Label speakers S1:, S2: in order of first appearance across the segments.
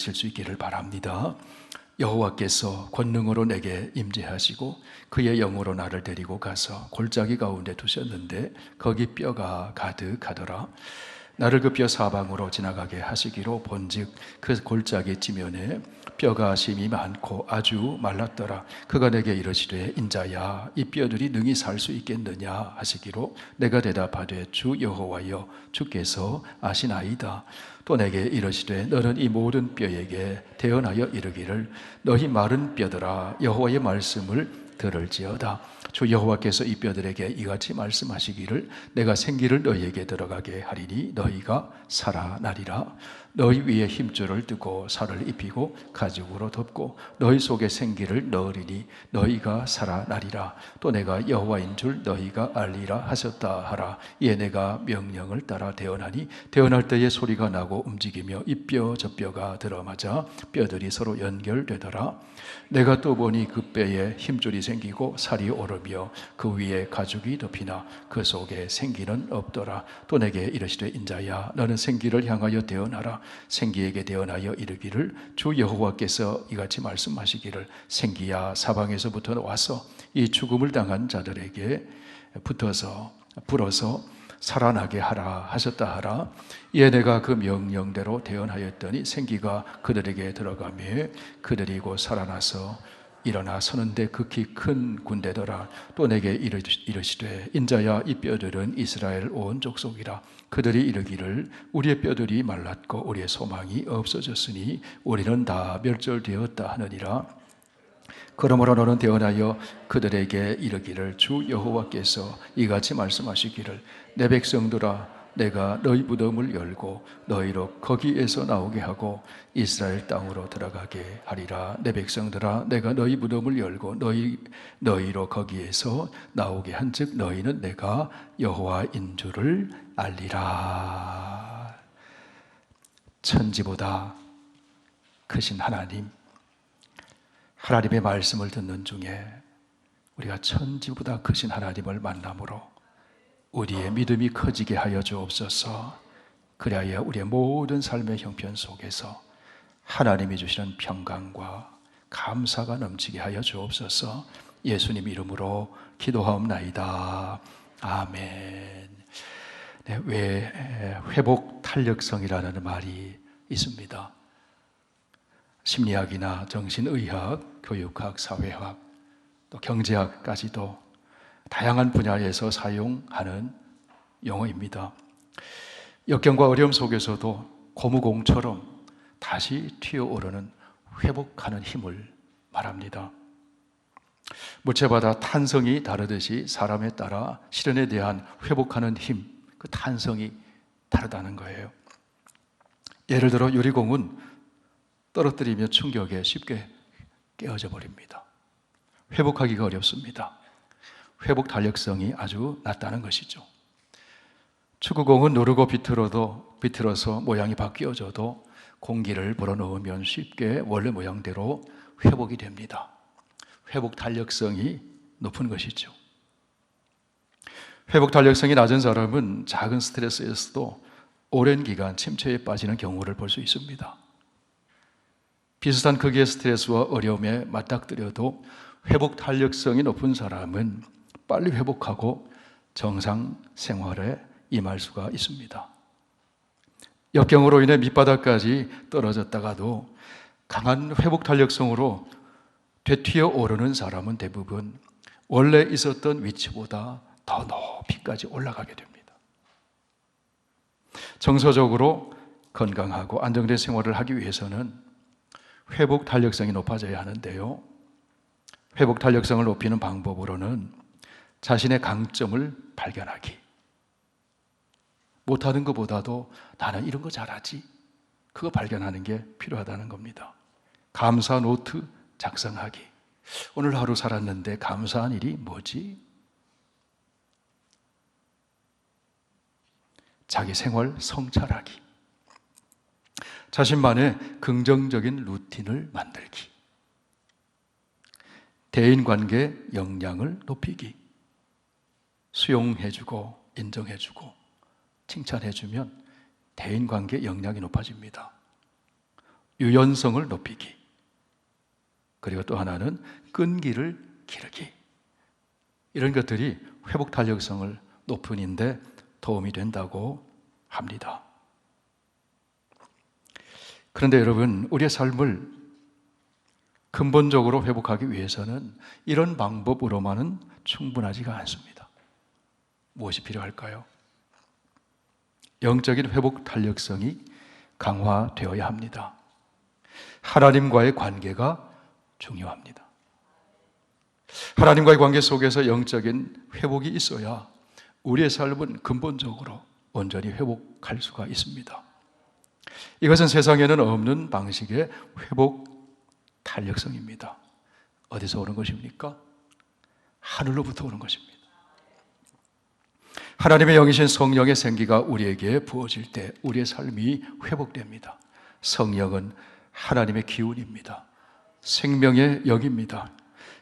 S1: 실 수 있기를 바랍니다. 여호와께서 권능으로 내게 임재하시고 그의 영으로 나를 데리고 가서 골짜기 가운데 두셨는데 거기 뼈가 가득하더라. 나를 그 뼈 사방으로 지나가게 하시기로 본즉 그 골짜기 지면에 뼈가 심이 많고 아주 말랐더라. 그가 내게 이르시되 인자야 이 뼈들이 능히 살 수 있겠느냐 하시기로 내가 대답하되 주 여호와여 주께서 아시나이다. 또 내게 이르시되 너는 이 모든 뼈에게 대언하여 이르기를 너희 마른 뼈들아 여호와의 말씀을 들을지어다. 주 여호와께서 이 뼈들에게 이같이 말씀하시기를 내가 생기를 너희에게 들어가게 하리니 너희가 살아나리라. 너희 위에 힘줄을 뜨고 살을 입히고 가죽으로 덮고 너희 속에 생기를 넣으리니 너희가 살아나리라. 또 내가 여호와인 줄 너희가 알리라 하셨다 하라. 이에 내가 명령을 따라 대언하니 대언할 때에 소리가 나고 움직이며 이 뼈 저 뼈가 들어맞아 뼈들이 서로 연결되더라. 내가 또 보니 그 뼈에 힘줄이 생기고 살이 오르며 그 위에 가죽이 덮이나 그 속에 생기는 없더라. 또 내게 이르시되 인자야 너는 생기를 향하여 대언하라. 생기에게 대언하여 이르기를 주 여호와께서 이같이 말씀하시기를 생기야 사방에서부터 와서 이 죽음을 당한 자들에게 불어서 살아나게 하라 하셨다 하라. 이에 내가 그 명령대로 대언하였더니 생기가 그들에게 들어가며 그들이 곧 살아나서 일어나 서는데 극히 큰 군대더라. 또 내게 이르시되 인자야 이 뼈들은 이스라엘 온 족속이라. 그들이 이르기를 우리의 뼈들이 말랐고 우리의 소망이 없어졌으니 우리는 다 멸절되었다 하느니라. 그러므로 너는 대언하여 그들에게 이르기를 주 여호와께서 이같이 말씀하시기를 내 백성들아 내가 너희 무덤을 열고 너희로 거기에서 나오게 하고 이스라엘 땅으로 들어가게 하리라. 내 백성들아 내가 너희 무덤을 열고 너희로 거기에서 나오게 한즉 너희는 내가 여호와인 줄을 알리라. 천지보다 크신 하나님의 말씀을 듣는 중에 우리가 천지보다 크신 하나님을 만남으로 우리의 믿음이 커지게 하여 주옵소서. 그리하여 우리의 모든 삶의 형편 속에서 하나님이 주시는 평강과 감사가 넘치게 하여 주옵소서. 예수님 이름으로 기도하옵나이다. 아멘. 네, 왜 회복 탄력성이라는 말이 있습니다. 심리학이나 정신의학, 교육학, 사회학, 또 경제학까지도 다양한 분야에서 사용하는 용어입니다. 역경과 어려움 속에서도 고무공처럼 다시 튀어오르는 회복하는 힘을 말합니다. 무채마다 탄성이 다르듯이 사람에 따라 시련에 대한 회복하는 힘, 그 탄성이 다르다는 거예요. 예를 들어 유리공은 떨어뜨리며 충격에 쉽게 깨어져 버립니다. 회복하기가 어렵습니다. 회복 탄력성이 아주 낮다는 것이죠. 축구공은 누르고 비틀어서 모양이 바뀌어져도 공기를 불어넣으면 쉽게 원래 모양대로 회복이 됩니다. 회복 탄력성이 높은 것이죠. 회복 탄력성이 낮은 사람은 작은 스트레스에서도 오랜 기간 침체에 빠지는 경우를 볼 수 있습니다. 비슷한 크기의 스트레스와 어려움에 맞닥뜨려도 회복 탄력성이 높은 사람은 빨리 회복하고 정상 생활에 임할 수가 있습니다. 역경으로 인해 밑바닥까지 떨어졌다가도 강한 회복 탄력성으로 되튀어 오르는 사람은 대부분 원래 있었던 위치보다 더 높이까지 올라가게 됩니다. 정서적으로 건강하고 안정된 생활을 하기 위해서는 회복 탄력성이 높아져야 하는데요. 회복 탄력성을 높이는 방법으로는 자신의 강점을 발견하기. 못하는 것보다도 나는 이런 거 잘하지. 그거 발견하는 게 필요하다는 겁니다. 감사 노트 작성하기. 오늘 하루 살았는데 감사한 일이 뭐지? 자기 생활 성찰하기. 자신만의 긍정적인 루틴을 만들기. 대인관계 역량을 높이기. 수용해주고 인정해주고 칭찬해주면 대인관계 역량이 높아집니다. 유연성을 높이기, 그리고 또 하나는 끈기를 기르기, 이런 것들이 회복 탄력성을 높이는 데 도움이 된다고 합니다. 그런데 여러분, 우리의 삶을 근본적으로 회복하기 위해서는 이런 방법으로만은 충분하지가 않습니다. 무엇이 필요할까요? 영적인 회복 탄력성이 강화되어야 합니다. 하나님과의 관계가 중요합니다. 하나님과의 관계 속에서 영적인 회복이 있어야 우리의 삶은 근본적으로 온전히 회복할 수가 있습니다. 이것은 세상에는 없는 방식의 회복 탄력성입니다. 어디서 오는 것입니까? 하늘로부터 오는 것입니다. 하나님의 영이신 성령의 생기가 우리에게 부어질 때 우리의 삶이 회복됩니다. 성령은 하나님의 기운입니다. 생명의 영입니다.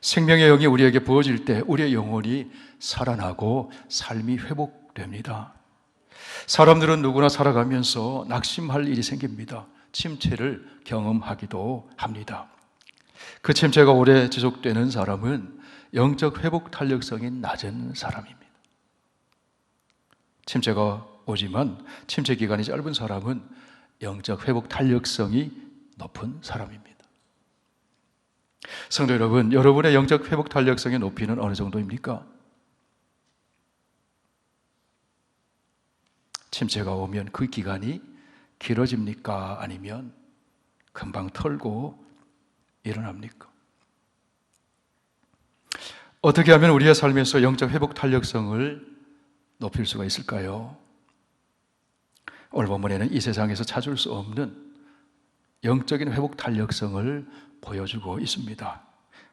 S1: 생명의 영이 우리에게 부어질 때 우리의 영혼이 살아나고 삶이 회복됩니다. 사람들은 누구나 살아가면서 낙심할 일이 생깁니다. 침체를 경험하기도 합니다. 그 침체가 오래 지속되는 사람은 영적 회복 탄력성이 낮은 사람입니다. 침체가 오지만 침체 기간이 짧은 사람은 영적 회복 탄력성이 높은 사람입니다. 성도 여러분, 여러분의 영적 회복 탄력성의 높이는 어느 정도입니까? 침체가 오면 그 기간이 길어집니까? 아니면 금방 털고 일어납니까? 어떻게 하면 우리의 삶에서 영적 회복 탄력성을 높일 수가 있을까요? 오늘 본문에는 이 세상에서 찾을 수 없는 영적인 회복 탄력성을 보여주고 있습니다.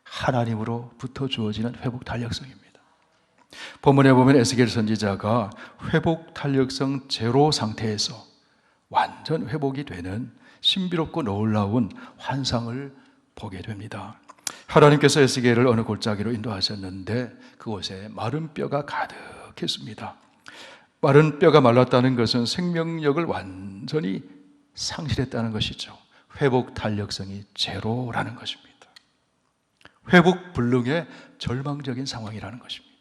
S1: 하나님으로부터 주어지는 회복 탄력성입니다. 본문에 보면 에스겔 선지자가 회복 탄력성 제로 상태에서 완전 회복이 되는 신비롭고 놀라운 환상을 보게 됩니다. 하나님께서 에스겔을 어느 골짜기로 인도하셨는데 그곳에 마른 뼈가 가득했습니다. 마른 뼈가 말랐다는 것은 생명력을 완전히 상실했다는 것이죠. 회복 탄력성이 제로라는 것입니다. 회복 불능의 절망적인 상황이라는 것입니다.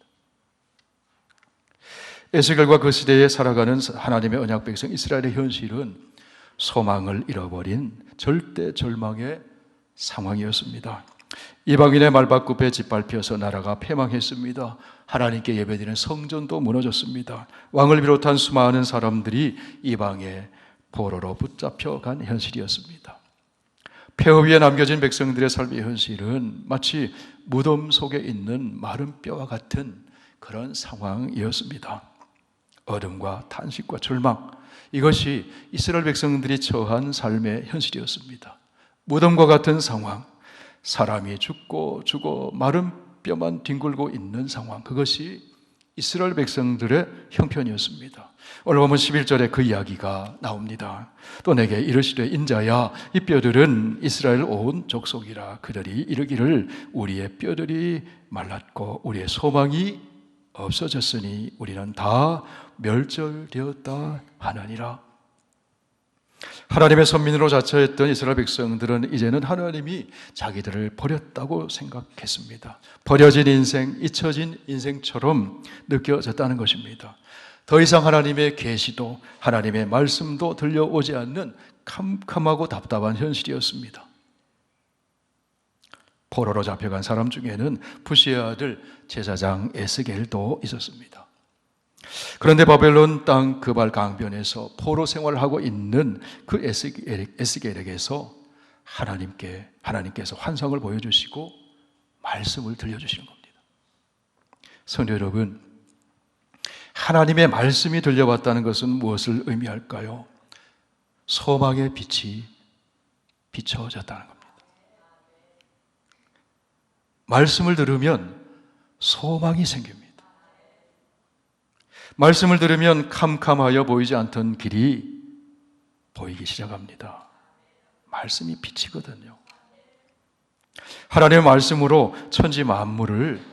S1: 에스겔과 그 시대에 살아가는 하나님의 언약 백성 이스라엘의 현실은 소망을 잃어버린 절대 절망의 상황이었습니다. 이방인의 말바꿈에 짓밟혀서 나라가 패망했습니다. 하나님께 예배드리는 성전도 무너졌습니다. 왕을 비롯한 수많은 사람들이 이방의 포로로 붙잡혀간 현실이었습니다. 폐허 위에 남겨진 백성들의 삶의 현실은 마치 무덤 속에 있는 마른 뼈와 같은 그런 상황이었습니다. 어둠과 탄식과 절망, 이것이 이스라엘 백성들이 처한 삶의 현실이었습니다. 무덤과 같은 상황, 사람이 죽고 마른 뼈만 뒹굴고 있는 상황, 그것이 이스라엘 백성들의 형편이었습니다. 오늘 보면 11절에 그 이야기가 나옵니다. 또 내게 이르시되 인자야, 이 뼈들은 이스라엘 온 족속이라. 그들이 이르기를 우리의 뼈들이 말랐고 우리의 소망이 없어졌으니 우리는 다 멸절되었다 하느니라. 하나님의 선민으로 자처했던 이스라엘 백성들은 이제는 하나님이 자기들을 버렸다고 생각했습니다. 버려진 인생, 잊혀진 인생처럼 느껴졌다는 것입니다. 더 이상 하나님의 계시도 하나님의 말씀도 들려오지 않는 캄캄하고 답답한 현실이었습니다. 포로로 잡혀간 사람 중에는 부시의 아들 제사장 에스겔도 있었습니다. 그런데 바벨론 땅 그발 강변에서 포로 생활을 하고 있는 그 에스겔에게서 하나님께서 환상을 보여주시고 말씀을 들려주시는 겁니다. 성도 여러분, 하나님의 말씀이 들려왔다는 것은 무엇을 의미할까요? 소망의 빛이 비춰졌다는 겁니다. 말씀을 들으면 소망이 생깁니다. 말씀을 들으면 캄캄하여 보이지 않던 길이 보이기 시작합니다. 말씀이 빛이거든요. 하나님의 말씀으로 천지 만물을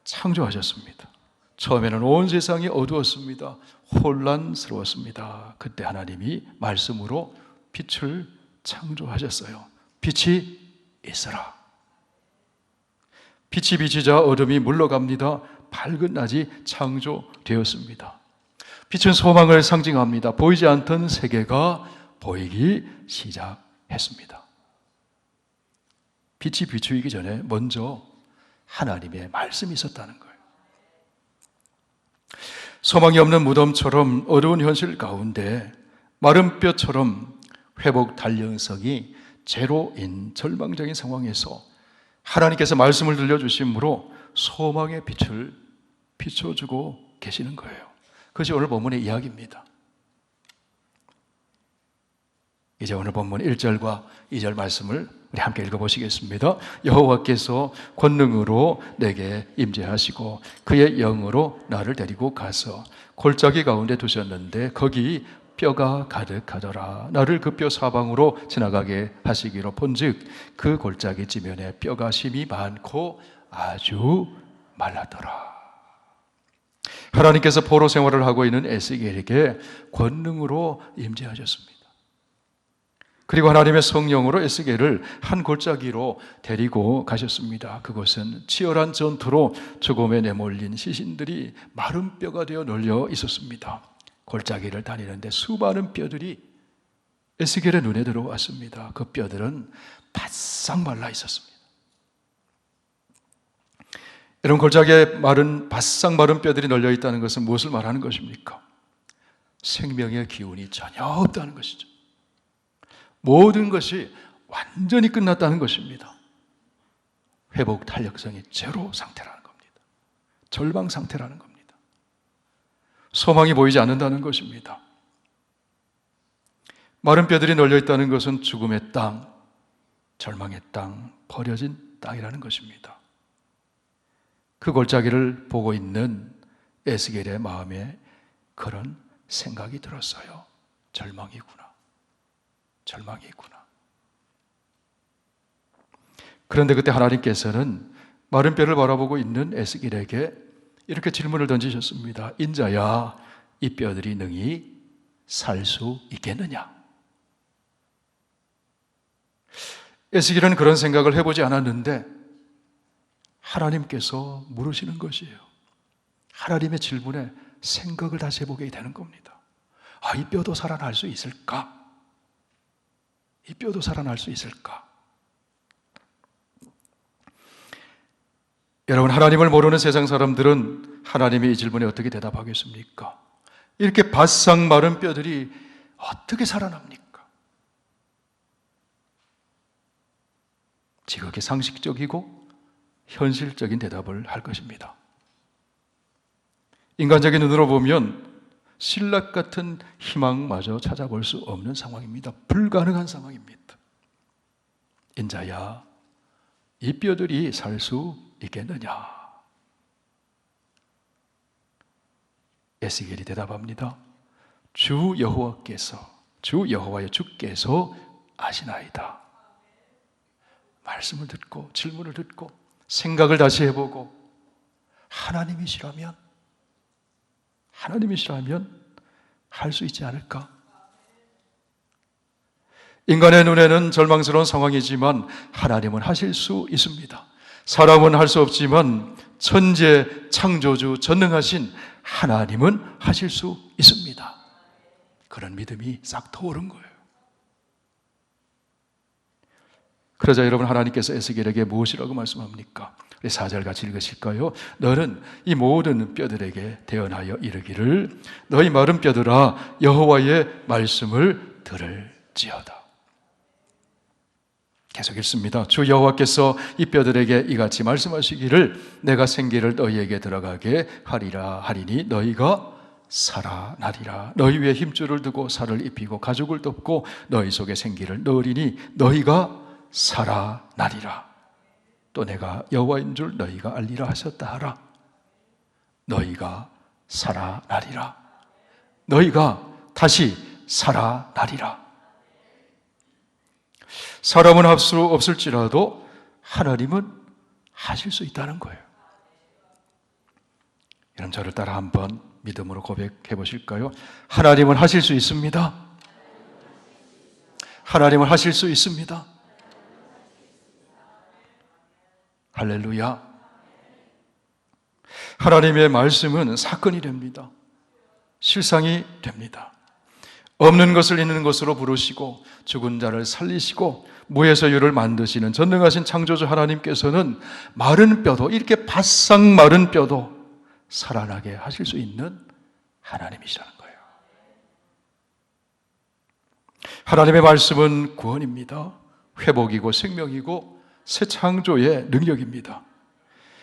S1: 창조하셨습니다. 처음에는 온 세상이 어두웠습니다. 혼란스러웠습니다. 그때 하나님이 말씀으로 빛을 창조하셨어요. 빛이 있어라. 빛이 비치자 어둠이 물러갑니다. 밝은 낮이 창조되었습니다. 빛은 소망을 상징합니다. 보이지 않던 세계가 보이기 시작했습니다. 빛이 비추기 전에 먼저 하나님의 말씀이 있었다는 거예요. 소망이 없는 무덤처럼 어두운 현실 가운데 마른 뼈처럼 회복 탄력성이 제로인 절망적인 상황에서 하나님께서 말씀을 들려주심으로 소망의 빛을 비춰주고 계시는 거예요. 그것이 오늘 본문의 이야기입니다. 이제 오늘 본문 1절과 2절 말씀을 우리 함께 읽어보시겠습니다. 여호와께서 권능으로 내게 임재하시고 그의 영으로 나를 데리고 가서 골짜기 가운데 두셨는데 거기 뼈가 가득하더라. 나를 그 뼈 사방으로 지나가게 하시기로 본즉 그 골짜기 지면에 뼈가 심이 많고 아주 말랐더라. 하나님께서 포로 생활을 하고 있는 에스겔에게 권능으로 임재하셨습니다. 그리고 하나님의 성령으로 에스겔을 한 골짜기로 데리고 가셨습니다. 그곳은 치열한 전투로 죽음에 내몰린 시신들이 마른 뼈가 되어 널려 있었습니다. 골짜기를 다니는데 수많은 뼈들이 에스겔의 눈에 들어왔습니다. 그 뼈들은 바싹 말라 있었습니다. 이런 골짜기에 바싹 마른 뼈들이 널려 있다는 것은 무엇을 말하는 것입니까? 생명의 기운이 전혀 없다는 것이죠. 모든 것이 완전히 끝났다는 것입니다. 회복 탄력성이 제로 상태라는 겁니다. 절망 상태라는 겁니다. 소망이 보이지 않는다는 것입니다. 마른 뼈들이 널려 있다는 것은 죽음의 땅, 절망의 땅, 버려진 땅이라는 것입니다. 그 골짜기를 보고 있는 에스겔의 마음에 그런 생각이 들었어요. 절망이구나. 절망이구나. 그런데 그때 하나님께서는 마른 뼈를 바라보고 있는 에스겔에게 이렇게 질문을 던지셨습니다. 인자야, 이 뼈들이 능히 살 수 있겠느냐? 에스겔은 그런 생각을 해보지 않았는데 하나님께서 물으시는 것이에요. 하나님의 질문에 생각을 다시 해보게 되는 겁니다. 이 뼈도 살아날 수 있을까? 이 뼈도 살아날 수 있을까? 여러분, 하나님을 모르는 세상 사람들은 하나님의 이 질문에 어떻게 대답하겠습니까? 이렇게 바싹 마른 뼈들이 어떻게 살아납니까? 지극히 상식적이고 현실적인 대답을 할 것입니다. 인간적인 눈으로 보면 신락 같은 희망마저 찾아볼 수 없는 상황입니다. 불가능한 상황입니다. 인자야, 이 뼈들이 살 수 있겠느냐? 에스겔이 대답합니다. 주 여호와의 주께서 아시나이다. 말씀을 듣고 질문을 듣고 생각을 다시 해보고 하나님이시라면 할 수 있지 않을까? 인간의 눈에는 절망스러운 상황이지만 하나님은 하실 수 있습니다. 사람은 할 수 없지만 천재, 창조주, 전능하신 하나님은 하실 수 있습니다. 그런 믿음이 싹 터오른 거예요. 그러자 여러분, 하나님께서 에스겔에게 무엇이라고 말씀합니까? 4절 같이 읽으실까요? 너는 이 모든 뼈들에게 대언하여 이르기를 너희 마른 뼈들아 여호와의 말씀을 들을지어다. 계속 읽습니다. 주 여호와께서 이 뼈들에게 이같이 말씀하시기를 내가 생기를 너희에게 들어가게 하리라 하리니 너희가 살아나리라. 너희 위에 힘줄을 두고 살을 입히고 가죽을 덮고 너희 속에 생기를 넣으리니 너희가 살아나리라. 또 내가 여호와인 줄 너희가 알리라 하셨다 하라. 너희가 살아나리라. 너희가 다시 살아나리라. 사람은 할 수 없을지라도 하나님은 하실 수 있다는 거예요. 여러분, 저를 따라 한번 믿음으로 고백해 보실까요? 하나님은 하실 수 있습니다. 하나님은 하실 수 있습니다. 할렐루야. 하나님의 말씀은 사건이 됩니다. 실상이 됩니다. 없는 것을 있는 것으로 부르시고 죽은 자를 살리시고 무에서 유를 만드시는 전능하신 창조주 하나님께서는 마른 뼈도, 이렇게 바싹 마른 뼈도 살아나게 하실 수 있는 하나님이시라는 거예요. 하나님의 말씀은 구원입니다. 회복이고 생명이고 새 창조의 능력입니다.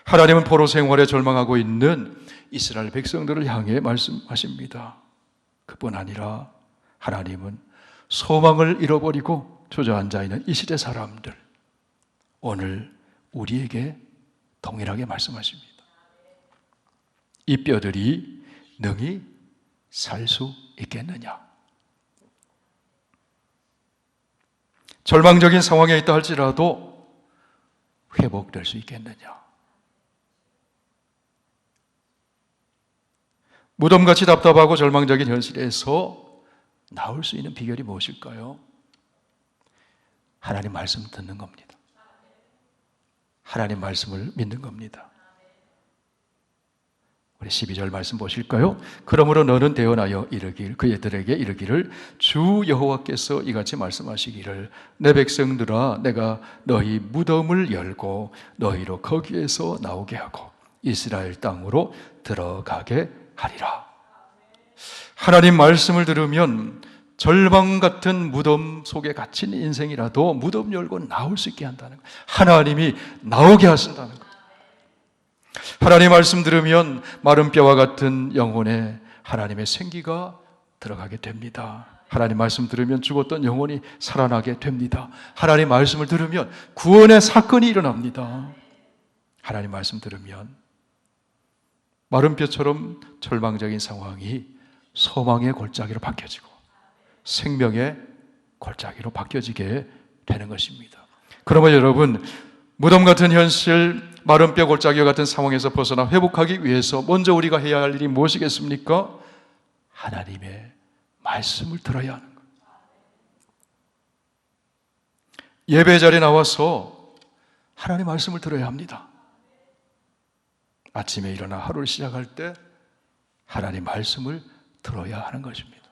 S1: 하나님은 포로 생활에 절망하고 있는 이스라엘 백성들을 향해 말씀하십니다. 그뿐 아니라 하나님은 소망을 잃어버리고 주저앉아 있는 이 시대 사람들, 오늘 우리에게 동일하게 말씀하십니다. 이 뼈들이 능히 살 수 있겠느냐? 절망적인 상황에 있다 할지라도 회복될 수 있겠느냐? 무덤같이 답답하고 절망적인 현실에서 나올 수 있는 비결이 무엇일까요? 하나님 말씀 듣는 겁니다. 하나님 말씀을 믿는 겁니다. 우리 12절 말씀 보실까요? 그러므로 너는 대언하여 이르길, 그들에게 이르기를 주 여호와께서 이같이 말씀하시기를 내 백성들아 내가 너희 무덤을 열고 너희로 거기에서 나오게 하고 이스라엘 땅으로 들어가게 하리라. 하나님 말씀을 들으면 절망 같은 무덤 속에 갇힌 인생이라도 무덤 열고 나올 수 있게 한다는 거예요. 하나님이 나오게 하신다는 거예요. 하나님 말씀 들으면 마른 뼈와 같은 영혼에 하나님의 생기가 들어가게 됩니다. 하나님 말씀 들으면 죽었던 영혼이 살아나게 됩니다. 하나님 말씀을 들으면 구원의 사건이 일어납니다. 하나님 말씀 들으면 마른 뼈처럼 절망적인 상황이 소망의 골짜기로 바뀌어지고 생명의 골짜기로 바뀌어지게 되는 것입니다. 그러면 여러분, 무덤 같은 현실, 마른 뼈 골짜기 같은 상황에서 벗어나 회복하기 위해서 먼저 우리가 해야 할 일이 무엇이겠습니까? 하나님의 말씀을 들어야 하는 거예요. 예배 자리에 나와서 하나님 말씀을 들어야 합니다. 아침에 일어나 하루를 시작할 때 하나님 말씀을 들어야 하는 것입니다.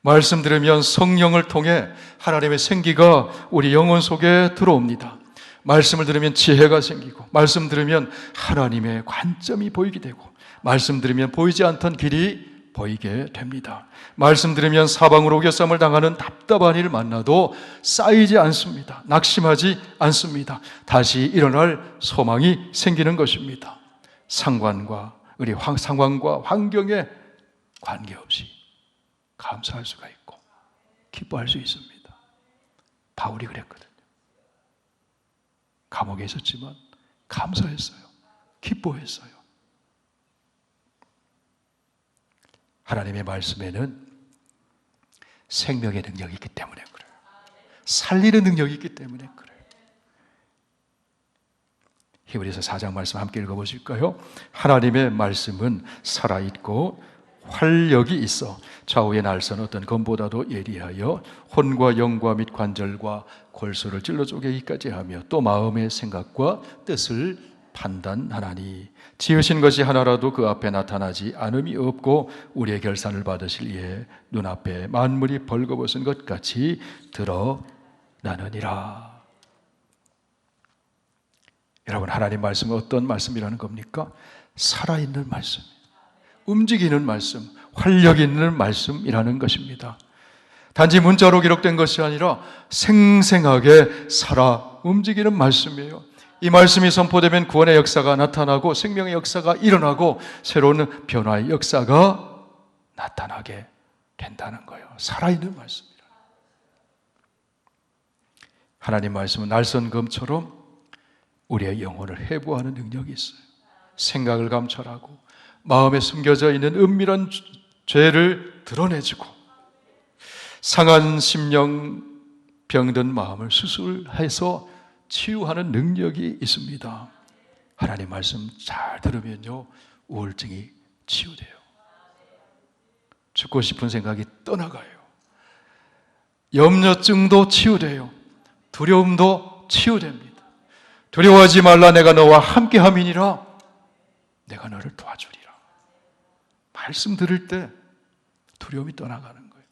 S1: 말씀 들으면 성령을 통해 하나님의 생기가 우리 영혼 속에 들어옵니다. 말씀을 들으면 지혜가 생기고, 말씀 들으면 하나님의 관점이 보이게 되고, 말씀 들으면 보이지 않던 길이 보이게 됩니다. 말씀 들으면 사방으로 오겨쌈을 당하는 답답한 일을 만나도 쌓이지 않습니다. 낙심하지 않습니다. 다시 일어날 소망이 생기는 것입니다. 상관과 환경에 관계없이 감사할 수가 있고 기뻐할 수 있습니다. 바울이 그랬거든요. 감옥에 있었지만 감사했어요. 기뻐했어요. 하나님의 말씀에는 생명의 능력이 있기 때문에 그래요. 살리는 능력이 있기 때문에 그래요. 히브리서 4장 말씀 함께 읽어보실까요? 하나님의 말씀은 살아있고 활력이 있어 좌우의 날선 어떤 검보다도 예리하여 혼과 영과 및 관절과 골수를 찔러 쪼개기까지 하며 또 마음의 생각과 뜻을 판단하나니 지으신 것이 하나라도 그 앞에 나타나지 않음이 없고 우리의 결산을 받으실 이에 눈앞에 만물이 벌거벗은 것 같이 드러나느니라. 여러분, 하나님 말씀은 어떤 말씀이라는 겁니까? 살아있는 말씀, 움직이는 말씀, 활력 있는 말씀이라는 것입니다. 단지 문자로 기록된 것이 아니라 생생하게 살아 움직이는 말씀이에요. 이 말씀이 선포되면 구원의 역사가 나타나고 생명의 역사가 일어나고 새로운 변화의 역사가 나타나게 된다는 거예요. 살아있는 말씀이라. 하나님 말씀은 날선 검처럼 우리의 영혼을 해부하는 능력이 있어요. 생각을 감찰하고 마음에 숨겨져 있는 은밀한 죄를 드러내주고 상한 심령, 병든 마음을 수술해서 치유하는 능력이 있습니다. 하나님 말씀 잘 들으면요, 우울증이 치유돼요. 죽고 싶은 생각이 떠나가요. 염려증도 치유돼요. 두려움도 치유됩니다. 두려워하지 말라, 내가 너와 함께함이니라. 내가 너를 도와주리라. 말씀 들을 때 두려움이 떠나가는 거예요.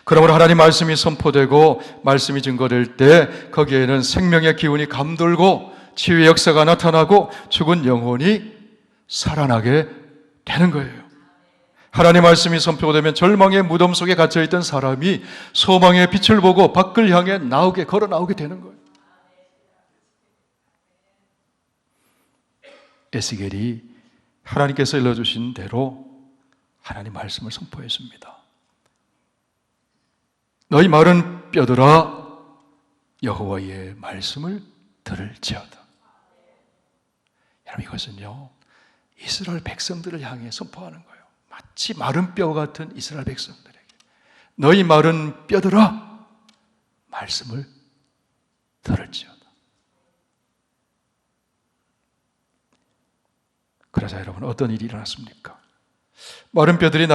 S1: 그러므로 하나님 말씀이 선포되고 말씀이 증거될 때 거기에는 생명의 기운이 감돌고 치유의 역사가 나타나고 죽은 영혼이 살아나게 되는 거예요. 하나님 말씀이 선포되면 절망의 무덤 속에 갇혀있던 사람이 소망의 빛을 보고 밖을 향해 걸어 나오게 되는 거예요. 에스겔이 하나님께서 일러주신 대로 하나님 말씀을 선포했습니다. 너희 마른 뼈들아, 여호와의 말씀을 들을지어다. 여러분, 이것은요 이스라엘 백성들을 향해 선포하는 거예요. 마치 마른 뼈 같은 이스라엘 백성들에게, 너희 마른 뼈들아, 말씀을 들을지어다. 그러자 여러분, 어떤 일이 일어났습니까? 마른 뼈들이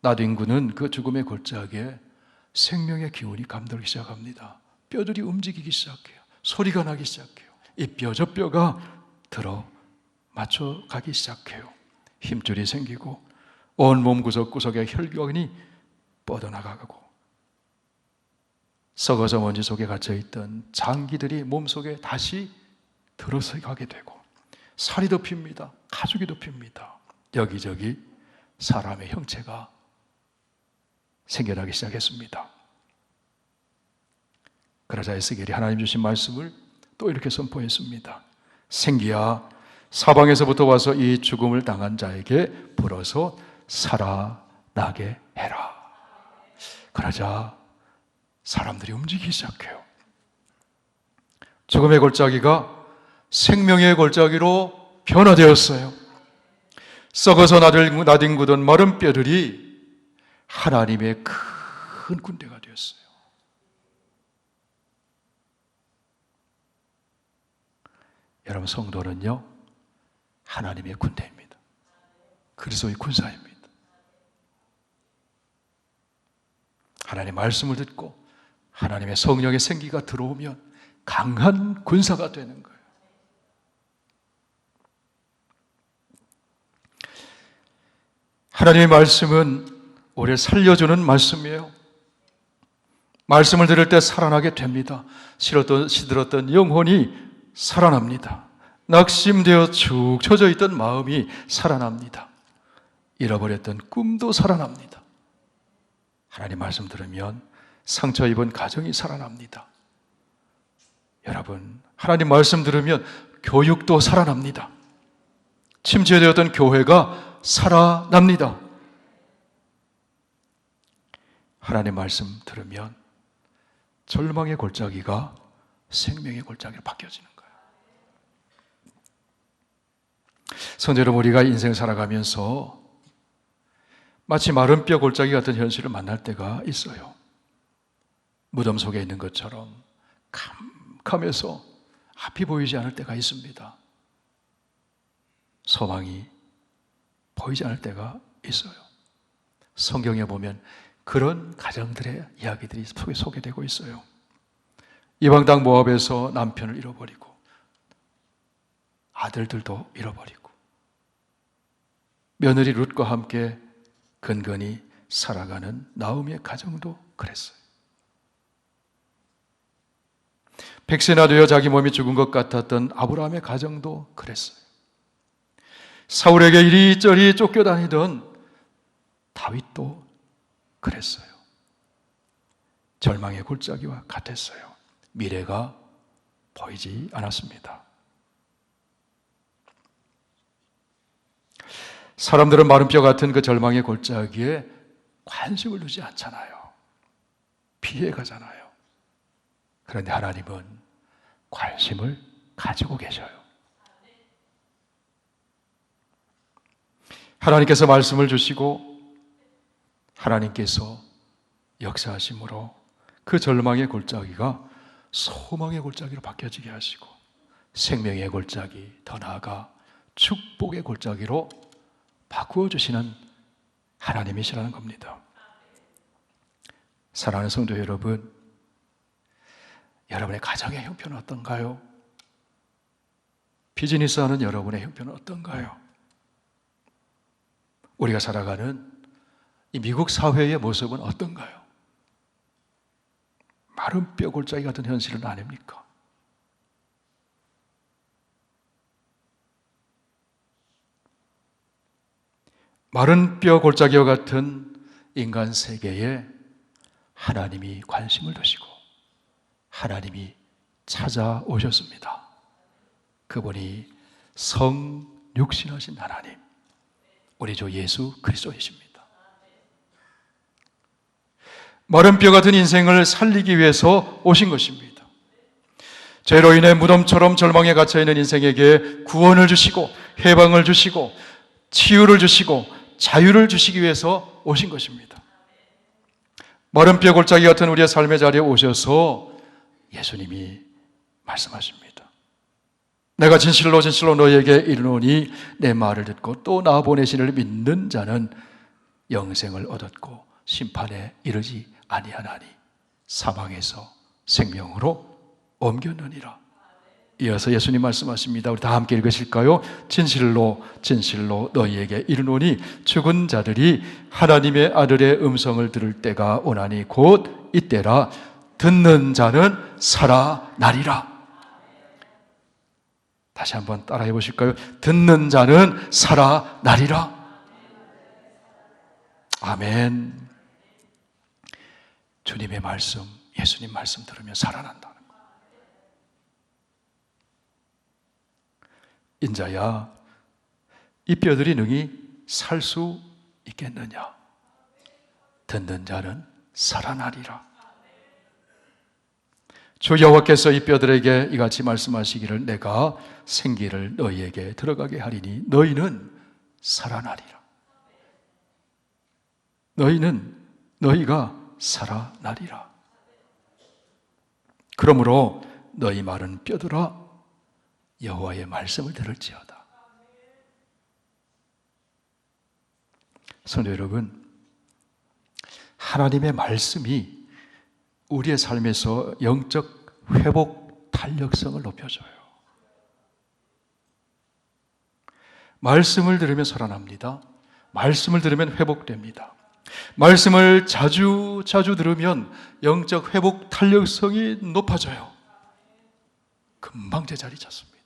S1: 나뒹구는 그 죽음의 골짜기에 생명의 기운이 감돌기 시작합니다. 뼈들이 움직이기 시작해요. 소리가 나기 시작해요. 이 뼈 저 뼈가 들어 맞춰가기 시작해요. 힘줄이 생기고 온몸 구석구석의 혈관이 뻗어나가고 썩어서 먼지 속에 갇혀있던 장기들이 몸속에 다시 들어서가게 되고 살이 덮입니다. 가죽이 덮입니다. 여기저기 사람의 형체가 생겨나기 시작했습니다. 그러자 에스겔이 하나님 주신 말씀을 또 이렇게 선포했습니다. 생기야, 사방에서부터 와서 이 죽음을 당한 자에게 불어서 살아나게 해라. 그러자 사람들이 움직이기 시작해요. 죽음의 골짜기가 생명의 골짜기로 변화되었어요. 썩어서 나뒹구던 마른 뼈들이 하나님의 큰 군대가 되었어요. 여러분, 성도는요 하나님의 군대입니다. 그리스도의 군사입니다. 하나님의 말씀을 듣고 하나님의 성령의 생기가 들어오면 강한 군사가 되는 거예요. 하나님의 말씀은 우리를 살려주는 말씀이에요. 말씀을 들을 때 살아나게 됩니다. 시들었던 영혼이 살아납니다. 낙심되어 축 처져 있던 마음이 살아납니다. 잃어버렸던 꿈도 살아납니다. 하나님 말씀 들으면 상처 입은 가정이 살아납니다. 여러분, 하나님 말씀 들으면 교육도 살아납니다. 침체되었던 교회가 살아납니다. 하나님 말씀 들으면 절망의 골짜기가 생명의 골짜기로 바뀌어지는 거예요. 성도 여러분, 우리가 인생 살아가면서 마치 마른 뼈 골짜기 같은 현실을 만날 때가 있어요. 무덤 속에 있는 것처럼 캄캄해서 앞이 보이지 않을 때가 있습니다. 소망이 보이지 않을 때가 있어요. 성경에 보면 그런 가정들의 이야기들이 속에 소개되고 있어요. 이방 땅 모압에서 남편을 잃어버리고 아들들도 잃어버리고 며느리 룻과 함께 근근히 살아가는 나오미의 가정도 그랬어요. 백세나 되어 자기 몸이 죽은 것 같았던 아브라함의 가정도 그랬어요. 사울에게 이리저리 쫓겨다니던 다윗도 그랬어요. 절망의 골짜기와 같았어요. 미래가 보이지 않았습니다. 사람들은 마른 뼈 같은 그 절망의 골짜기에 관심을 두지 않잖아요. 피해가잖아요. 그런데 하나님은 관심을 가지고 계셔요. 하나님께서 말씀을 주시고 하나님께서 역사하심으로 그 절망의 골짜기가 소망의 골짜기로 바뀌어지게 하시고 생명의 골짜기, 더 나아가 축복의 골짜기로 바꾸어 주시는 하나님이시라는 겁니다. 사랑하는 성도 여러분, 여러분의 가정의 형편은 어떤가요? 비즈니스 하는 여러분의 형편은 어떤가요? 우리가 살아가는 이 미국 사회의 모습은 어떤가요? 마른 뼈 골짜기 같은 현실은 아닙니까? 마른 뼈 골짜기와 같은 인간 세계에 하나님이 관심을 두시고 하나님이 찾아오셨습니다. 그분이 성육신하신 하나님, 우리 주 예수 그리스도이십니다. 마른 뼈 같은 인생을 살리기 위해서 오신 것입니다. 죄로 인해 무덤처럼 절망에 갇혀있는 인생에게 구원을 주시고 해방을 주시고 치유를 주시고 자유를 주시기 위해서 오신 것입니다. 마른 뼈 골짜기 같은 우리의 삶의 자리에 오셔서 예수님이 말씀하십니다. 내가 진실로 진실로 너희에게 이르노니 내 말을 듣고 또 나 보내신 이를 믿는 자는 영생을 얻었고 심판에 이르지 아니하나니 사망에서 생명으로 옮겼느니라. 이어서 예수님 말씀하십니다. 우리 다 함께 읽으실까요? 진실로 진실로 너희에게 이르노니 죽은 자들이 하나님의 아들의 음성을 들을 때가 오나니 곧 이때라. 듣는 자는 살아나리라. 다시 한번 따라해 보실까요? 듣는 자는 살아나리라. 아멘. 주님의 말씀, 예수님 말씀 들으면 살아난다는 거. 인자야, 이 뼈들이 능히 살 수 있겠느냐? 듣는 자는 살아나리라. 주 여호와께서 이 뼈들에게 이같이 말씀하시기를 내가 생기를 너희에게 들어가게 하리니 너희는 살아나리라. 너희가 살아나리라. 그러므로 너희 마른 뼈들아 여호와의 말씀을 들을지어다. 성도 여러분, 하나님의 말씀이 우리의 삶에서 영적 회복 탄력성을 높여줘요. 말씀을 들으면 살아납니다. 말씀을 들으면 회복됩니다. 말씀을 자주 들으면 영적 회복 탄력성이 높아져요. 금방 제자리 잡습니다.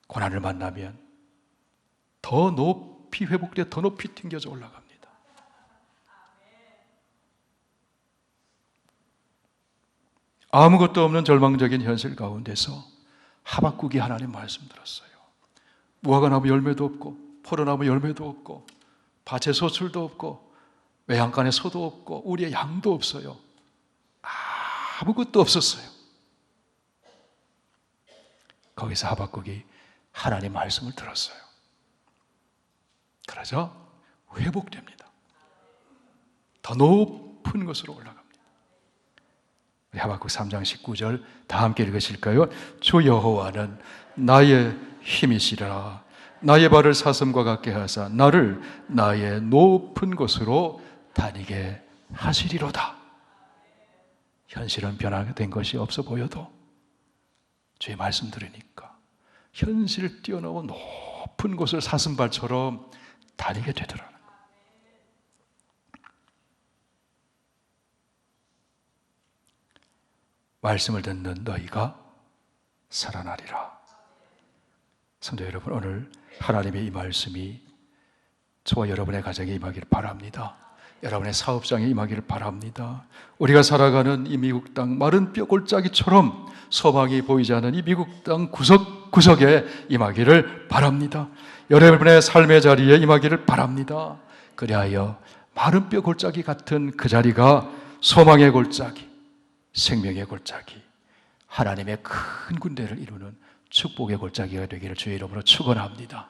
S1: 고난을 만나면 더 높이 회복돼 더 높이 튕겨져 올라갑니다. 아무것도 없는 절망적인 현실 가운데서 하박국이 하나님 말씀 들었어요. 무화과나무 열매도 없고 포도나무 열매도 없고 밭에 소출도 없고 외양간에 소도 없고 우리의 양도 없어요. 아무것도 없었어요. 거기서 하박국이 하나님 말씀을 들었어요. 그러자 회복됩니다. 더 높은 곳으로 올라갑니다. 우리 하박국 3장 19절 다 함께 읽으실까요? 주 여호와는 나의 힘이시라. 나의 발을 사슴과 같게 하사 나를 나의 높은 곳으로 다니게 하시리로다. 현실은 변화된 것이 없어 보여도 주의 말씀 들으니까 현실을 뛰어넘어 높은 곳을 사슴발처럼 다니게 되더라는 거예요. 말씀을 듣는 너희가 살아나리라. 성도 여러분, 오늘 하나님의 이 말씀이 저와 여러분의 가정에 임하기를 바랍니다. 여러분의 사업장에 임하기를 바랍니다. 우리가 살아가는 이 미국 땅 마른 뼈 골짜기처럼 소망이 보이지 않는 이 미국 땅 구석구석에 임하기를 바랍니다. 여러분의 삶의 자리에 임하기를 바랍니다. 그리하여 마른 뼈 골짜기 같은 그 자리가 소망의 골짜기, 생명의 골짜기, 하나님의 큰 군대를 이루는 축복의 골짜기가 되기를 주의 이름으로 축원합니다.